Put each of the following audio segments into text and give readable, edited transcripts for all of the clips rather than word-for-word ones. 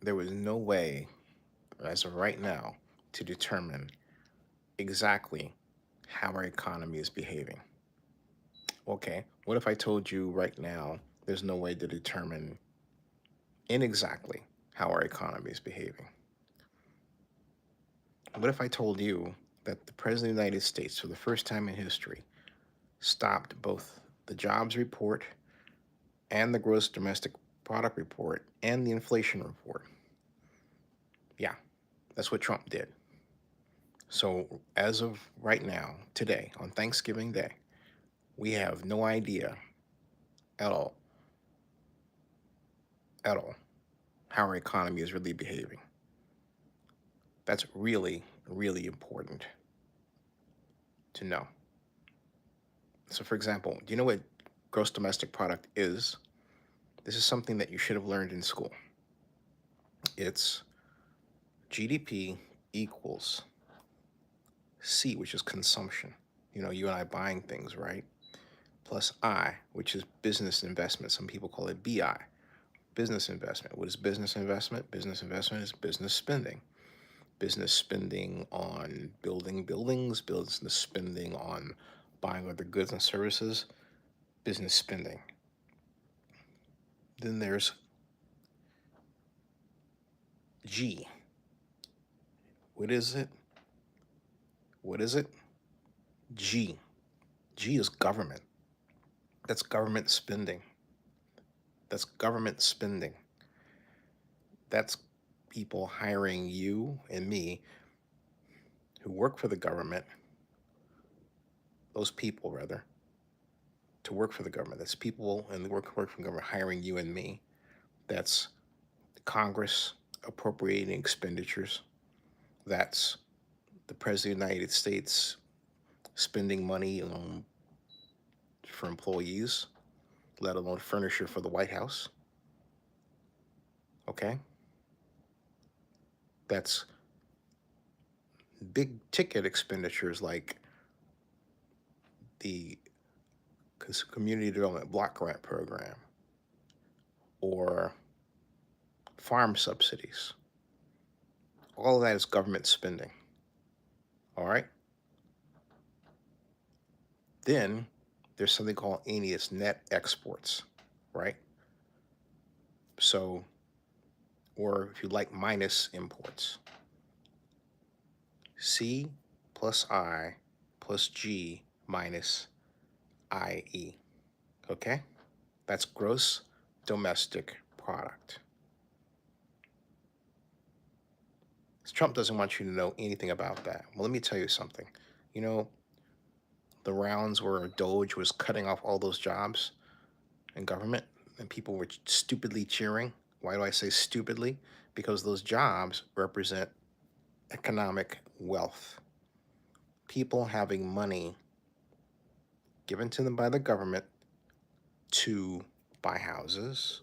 there was no way, as of right now, to determine exactly how our economy is behaving. Okay, what if I told you right now there's no way to determine inexactly how our economy is behaving? What if I told you that the President of the United States, for the first time in history, stopped both the jobs report and the gross domestic product report and the inflation report? Yeah, that's what Trump did. So, as of right now, today, on Thanksgiving Day, we have no idea at all, at all, how our economy is really behaving. That's really, really important to know. So, for example, do you know what gross domestic product is? This is something that you should have learned in school. It's GDP equals C, which is consumption. You and I buying things, right? Plus I, which is business investment. Some people call it BI, business investment. What is business investment? Business investment is business spending. Business spending on building buildings, business spending on buying other goods and services, business spending. Then there's G. What is it? What is it? G. G is government. That's government spending. That's government spending. That's people hiring you and me who work for the government, those people rather, to work for the government. That's people and the work for the government hiring you and me. That's Congress appropriating expenditures. That's the President of the United States spending money for employees, let alone furniture for the White House. Okay? That's big ticket expenditures like the Community Development Block Grant Program or farm subsidies. All of that is government spending. All right? Then there's something called ANIUS, net exports, right? So, or if you like, minus imports. C plus I plus G minus IE. Okay? That's gross domestic product. Trump doesn't want you to know anything about that. Well, let me tell you something. You know, the rounds where Doge was cutting off all those jobs in government and people were stupidly cheering. Why do I say stupidly? Because those jobs represent economic wealth. People having money given to them by the government to buy houses,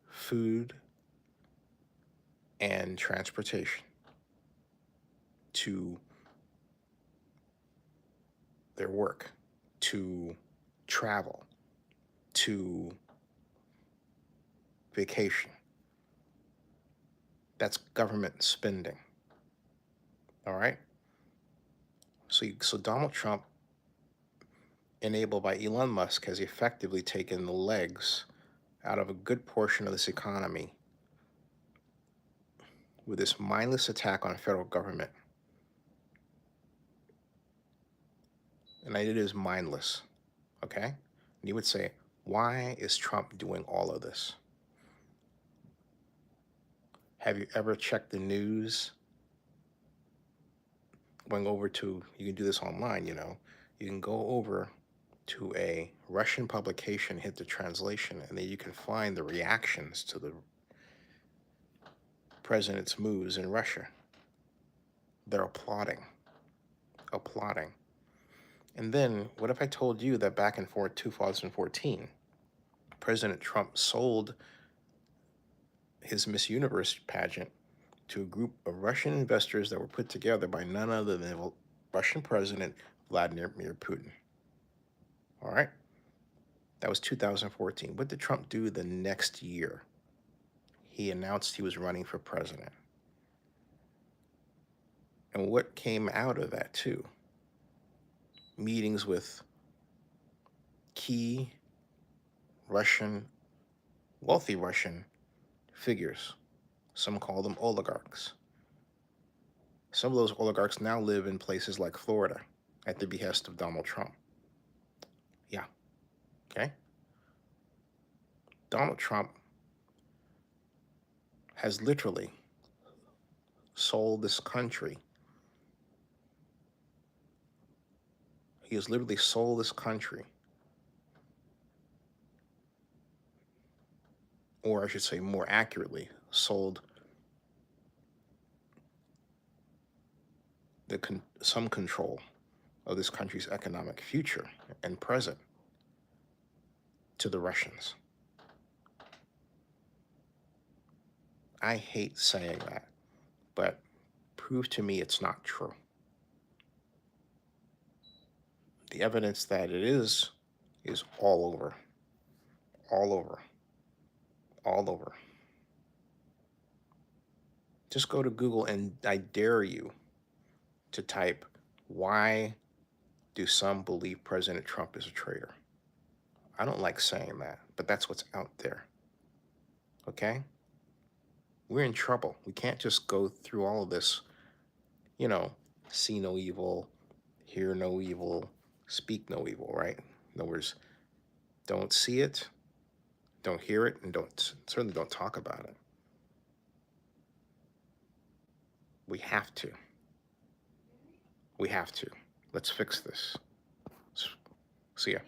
food, and transportation to their work, to travel, to vacation. That's government spending. All right? So Donald Trump, enabled by Elon Musk, has effectively taken the legs out of a good portion of this economy with this mindless attack on the federal government. And it is mindless, okay? And you would say, why is Trump doing all of this? Have you ever checked the news? Going over to, you can do this online, you can go over to a Russian publication, hit the translation, and then you can find the reactions to the president's moves in Russia. They're applauding, applauding. And then, what if I told you that back in 2014, President Trump sold his Miss Universe pageant to a group of Russian investors that were put together by none other than the Russian President Vladimir Putin? All right? That was 2014. What did Trump do the next year? he announced he was running for president. And what came out of that, too? Meetings with key Russian, wealthy Russian figures. Some call them oligarchs. Some of those oligarchs now live in places like Florida at the behest of Donald Trump. Yeah, okay? Donald Trump has literally sold this country. He has literally sold this country, or I should say more accurately, sold some control of this country's economic future and present to the Russians. I hate saying that, but prove to me it's not true. The evidence that it is all over, all over, all over. Just go to Google and I dare you to type, why do some believe President Trump is a traitor? I don't like saying that, but that's what's out there. Okay? We're in trouble. We can't just go through all of this, see no evil, hear no evil, speak no evil, right? In other words, don't see it, don't hear it, and certainly don't talk about it. We have to. We have to. Let's fix this. See ya.